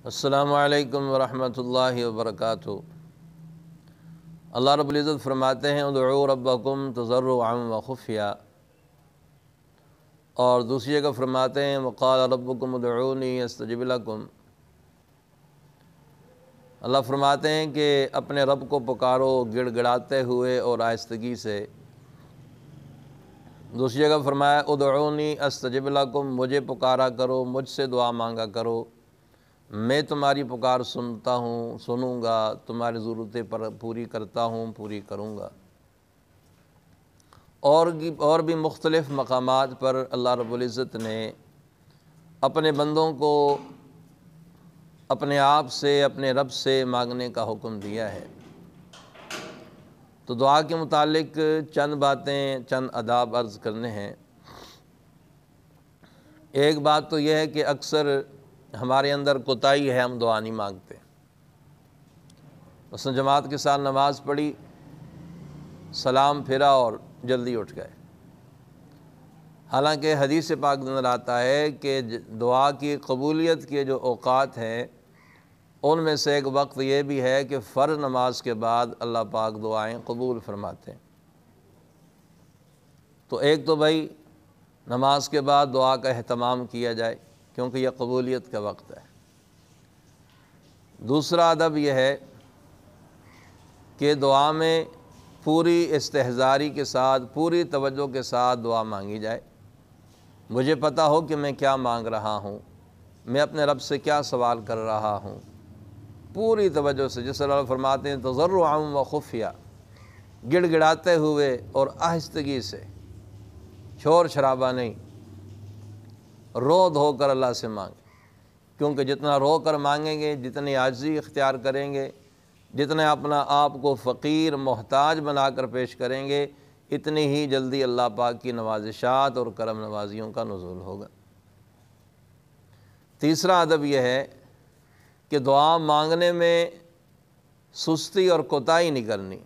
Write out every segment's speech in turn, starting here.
السلام علیکم ورحمۃ اللہ وبرکاتہ۔ اللہ رب العزت فرماتے ہیں ادعوا ربکم تضرعا وخفیا، اور دوسری جگہ فرماتے ہیں وقال ربکم ادعونی استجب لکم۔ اللہ فرماتے ہیں کہ اپنے رب کو پکارو گڑ گڑاتے ہوئے اور آہستگی سے۔ دوسری جگہ فرمایا ادعونی استجب لکم، مجھے پکارا کرو، مجھ سے دعا مانگا کرو، میں تمہاری پکار سنتا ہوں، سنوں گا، تمہاری ضرورتیں پوری کرتا ہوں، پوری کروں گا۔ اور بھی مختلف مقامات پر اللہ رب العزت نے اپنے بندوں کو اپنے آپ سے، اپنے رب سے مانگنے کا حکم دیا ہے۔ تو دعا کے متعلق چند باتیں، چند آداب عرض کرنے ہیں۔ ایک بات تو یہ ہے کہ اکثر ہمارے اندر کوتاہی ہے، ہم دعا نہیں مانگتے۔ مثلا جماعت کے ساتھ نماز پڑھی، سلام پھرا اور جلدی اٹھ گئے، حالانکہ حدیث پاک نظر آتا ہے کہ دعا کی قبولیت کے جو اوقات ہیں ان میں سے ایک وقت یہ بھی ہے کہ فرض نماز کے بعد اللہ پاک دعائیں قبول فرماتے ہیں۔ تو ایک تو بھائی نماز کے بعد دعا کا اہتمام کیا جائے کیونکہ یہ قبولیت کا وقت ہے۔ دوسرا ادب یہ ہے کہ دعا میں پوری استحضاری کے ساتھ، پوری توجہ کے ساتھ دعا مانگی جائے۔ مجھے پتہ ہو کہ میں کیا مانگ رہا ہوں، میں اپنے رب سے کیا سوال کر رہا ہوں، پوری توجہ سے، جس اللہ فرماتے ہیں تضرعا وخفیہ، گڑ گڑاتے ہوئے اور آہستگی سے، شور شرابہ نہیں، رو دھو کر اللہ سے مانگیں، کیونکہ جتنا رو کر مانگیں گے، جتنی عاجزی اختیار کریں گے، جتنے اپنا آپ کو فقیر محتاج بنا کر پیش کریں گے، اتنی ہی جلدی اللہ پاک کی نوازشات اور کرم نوازیوں کا نزول ہوگا۔ تیسرا ادب یہ ہے کہ دعا مانگنے میں سستی اور کوتاہی نہیں کرنی۔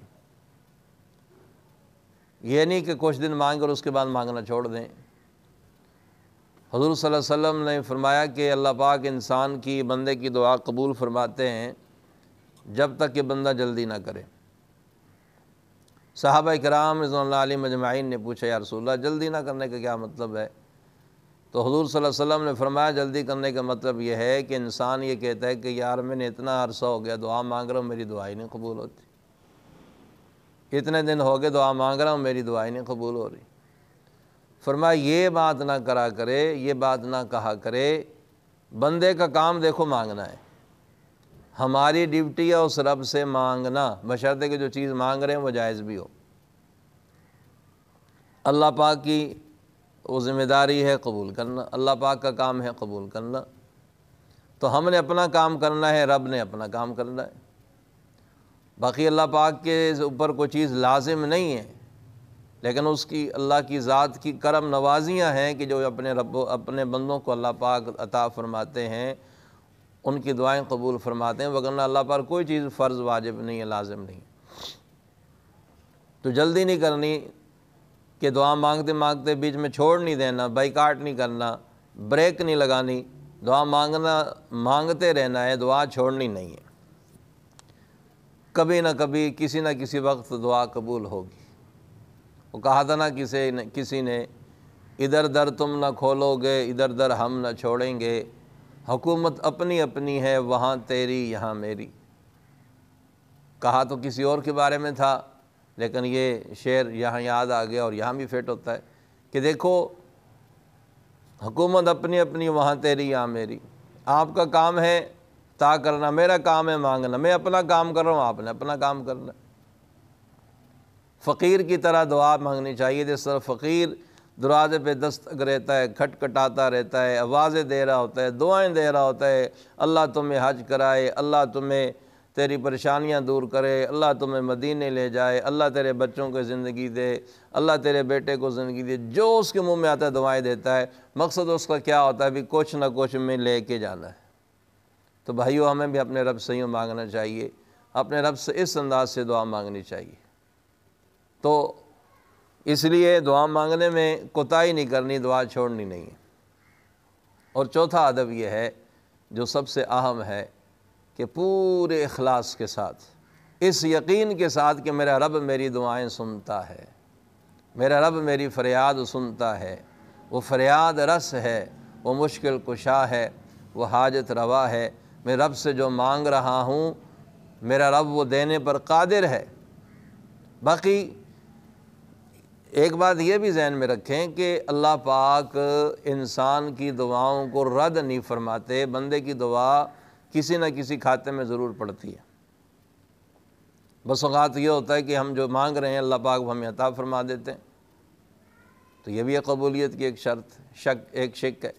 یہ نہیں کہ کچھ دن مانگ اور اس کے بعد مانگنا چھوڑ دیں۔ حضور صلی اللہ علیہ وسلم نے فرمایا کہ اللہ پاک انسان کی، بندے کی دعا قبول فرماتے ہیں جب تک کہ بندہ جلدی نہ کرے۔ صحابہ کرام رضوان اللہ علیہم اجمعین نے پوچھا یا رسول اللہ جلدی نہ کرنے کا کیا مطلب ہے؟ تو حضور صلی اللہ علیہ وسلم نے فرمایا جلدی کرنے کا مطلب یہ ہے کہ انسان یہ کہتا ہے کہ یار میں نے اتنا عرصہ ہو گیا دعا مانگ رہا ہوں، میری دعائیں نہیں قبول ہوتی، اتنے دن ہو گئے دعا مانگ رہا ہوں، میری دعائیں نہیں قبول ہو رہی۔ فرمایا یہ بات نہ کرا کرے، یہ بات نہ کہا کرے، بندے کا کام دیکھو مانگنا ہے، ہماری ڈیوٹی ہے اس رب سے مانگنا، بشرطے کہ جو چیز مانگ رہے ہیں وہ جائز بھی ہو۔ اللہ پاک کی وہ ذمہ داری ہے قبول کرنا، اللہ پاک کا کام ہے قبول کرنا۔ تو ہم نے اپنا کام کرنا ہے، رب نے اپنا کام کرنا ہے۔ باقی اللہ پاک کے اوپر کوئی چیز لازم نہیں ہے، لیکن اس کی، اللہ کی ذات کی کرم نوازیاں ہیں کہ جو اپنے بندوں کو اللہ پاک عطا فرماتے ہیں، ان کی دعائیں قبول فرماتے ہیں، وگرنہ اللہ پر کوئی چیز فرض واجب نہیں ہے، لازم نہیں۔ تو جلدی نہیں کرنی کہ دعا مانگتے مانگتے بیچ میں چھوڑ نہیں دینا، بائیکاٹ نہیں کرنا، بریک نہیں لگانی، دعا مانگتے رہنا ہے، دعا چھوڑنی نہیں ہے۔ کبھی نہ کبھی، کسی نہ کسی وقت دعا قبول ہوگی۔ وہ کہا تھا نا کسی نے ادھر در تم نہ کھولو گے، ادھر در ہم نہ چھوڑیں گے، حکومت اپنی اپنی ہے، وہاں تیری یہاں میری۔ کہا تو کسی اور کے بارے میں تھا، لیکن یہ شعر یہاں یاد آ گیا اور یہاں بھی فٹ ہوتا ہے کہ دیکھو حکومت اپنی اپنی، وہاں تیری یہاں میری۔ آپ کا کام ہے عطا کرنا، میرا کام ہے مانگنا، میں اپنا کام کر رہا ہوں، آپ نے اپنا کام کرنا۔ فقیر کی طرح دعا مانگنی چاہیے، جس طرح فقیر دروازے پہ دستک رہتا ہے، کھٹکھٹاتا رہتا ہے، آوازیں دے رہا ہوتا ہے، دعائیں دے رہا ہوتا ہے، اللہ تمہیں حج کرائے، اللہ تمہیں تیری پریشانیاں دور کرے، اللہ تمہیں مدینے لے جائے، اللہ تیرے بچوں کو زندگی دے، اللہ تیرے بیٹے کو زندگی دے، جو اس کے منہ میں آتا ہے دعائیں دیتا ہے۔ مقصد اس کا کیا ہوتا ہے؟ بھی کچھ نہ کچھ میں لے کے جانا ہے۔ تو بھائیو ہمیں بھی اپنے رب سے یوں مانگنا چاہیے، اپنے رب سے اس انداز سے دعا مانگنی چاہیے۔ تو اس لیے دعا مانگنے میں کوتاہی نہیں کرنی، دعا چھوڑنی نہیں ہے۔ اور چوتھا ادب یہ ہے جو سب سے اہم ہے کہ پورے اخلاص کے ساتھ، اس یقین کے ساتھ کہ میرا رب میری دعائیں سنتا ہے، میرا رب میری فریاد سنتا ہے، وہ فریاد رس ہے، وہ مشکل کشا ہے، وہ حاجت روا ہے، میں رب سے جو مانگ رہا ہوں میرا رب وہ دینے پر قادر ہے۔ باقی ایک بات یہ بھی ذہن میں رکھیں کہ اللہ پاک انسان کی دعاؤں کو رد نہیں فرماتے، بندے کی دعا کسی نہ کسی کھاتے میں ضرور پڑتی ہے۔ بس اوقات یہ ہوتا ہے کہ ہم جو مانگ رہے ہیں اللہ پاک ہمیں عطا فرما دیتے ہیں، تو یہ بھی قبولیت کی ایک شرط ایک شک ہے۔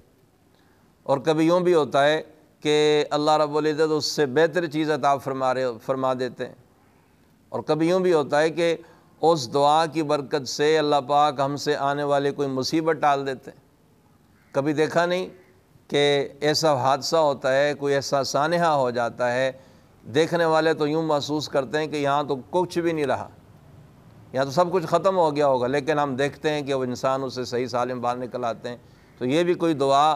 اور کبھی یوں بھی ہوتا ہے کہ اللہ رب العزت اس سے بہتر چیز عطا فرما دیتے ہیں، اور کبھی یوں بھی ہوتا ہے کہ اس دعا کی برکت سے اللہ پاک ہم سے آنے والے کوئی مصیبت ٹال دیتے ہیں۔ کبھی دیکھا نہیں کہ ایسا حادثہ ہوتا ہے، کوئی ایسا سانحہ ہو جاتا ہے، دیکھنے والے تو یوں محسوس کرتے ہیں کہ یہاں تو کچھ بھی نہیں رہا، یہاں تو سب کچھ ختم ہو گیا ہوگا، لیکن ہم دیکھتے ہیں کہ وہ انسان اسے صحیح سالم باہر نکل آتے ہیں۔ تو یہ بھی کوئی دعا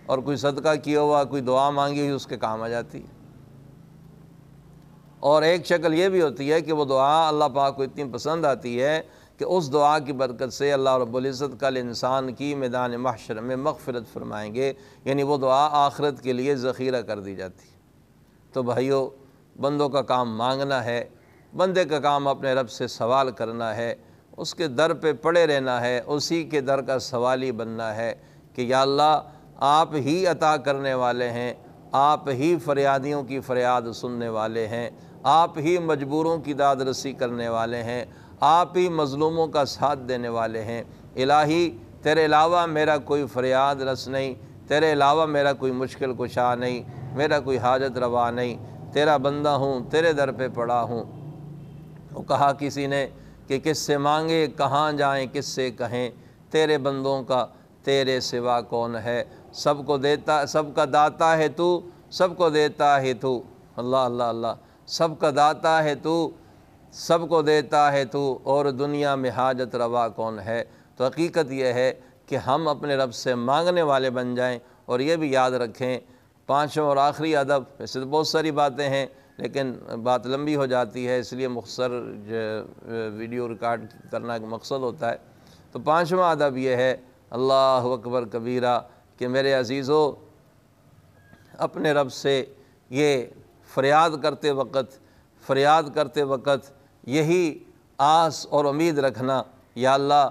اور کوئی صدقہ کیا ہوا، کوئی دعا مانگی ہوئی اس کے کام آ جاتی ہے۔ اور ایک شکل یہ بھی ہوتی ہے کہ وہ دعا اللہ پاک کو اتنی پسند آتی ہے کہ اس دعا کی برکت سے اللہ رب العزت کل انسان کی میدان محشر میں مغفرت فرمائیں گے، یعنی وہ دعا آخرت کے لیے ذخیرہ کر دی جاتی ہے۔ تو بھائیو، بندوں کا کام مانگنا ہے، بندے کا کام اپنے رب سے سوال کرنا ہے، اس کے در پہ پڑے رہنا ہے، اسی کے در کا سوالی بننا ہے کہ یا اللہ آپ ہی عطا کرنے والے ہیں، آپ ہی فریادیوں کی فریاد سننے والے ہیں، آپ ہی مجبوروں کی داد رسی کرنے والے ہیں، آپ ہی مظلوموں کا ساتھ دینے والے ہیں۔ الہی تیرے علاوہ میرا کوئی فریاد رس نہیں، تیرے علاوہ میرا کوئی مشکل کشا نہیں، میرا کوئی حاجت روا نہیں، تیرا بندہ ہوں، تیرے در پہ پڑا ہوں۔ وہ کہا کسی نے کہ کس سے مانگے کہاں جائیں کس سے کہیں، تیرے بندوں کا تیرے سوا کون ہے، سب کو دیتا، سب کا داتا ہے تو، سب کو دیتا ہے تو، اللہ اللہ اللہ، سب کا داتا ہے تو، سب کو دیتا ہے تو، اور دنیا میں حاجت روا کون ہے۔ تو حقیقت یہ ہے کہ ہم اپنے رب سے مانگنے والے بن جائیں، اور یہ بھی یاد رکھیں پانچواں اور آخری ادب، ویسے تو بہت ساری باتیں ہیں لیکن بات لمبی ہو جاتی ہے، اس لیے مختصر ویڈیو ریکارڈ کرنا ایک مقصد ہوتا ہے۔ تو پانچواں ادب یہ ہے اللہ اکبر کبیرہ کہ میرے عزیزو، اپنے رب سے یہ فریاد کرتے وقت یہی آس اور امید رکھنا، یا اللہ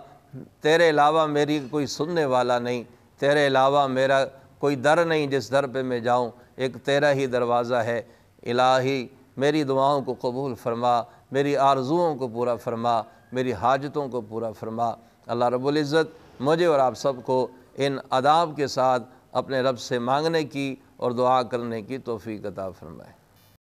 تیرے علاوہ میری کوئی سننے والا نہیں، تیرے علاوہ میرا کوئی در نہیں جس در پہ میں جاؤں، ایک تیرا ہی دروازہ ہے۔ الہی میری دعاؤں کو قبول فرما، میری آرزوؤں کو پورا فرما، میری حاجتوں کو پورا فرما۔ اللہ رب العزت مجھے اور آپ سب کو ان آداب کے ساتھ اپنے رب سے مانگنے کی اور دعا کرنے کی توفیق عطا فرمائے۔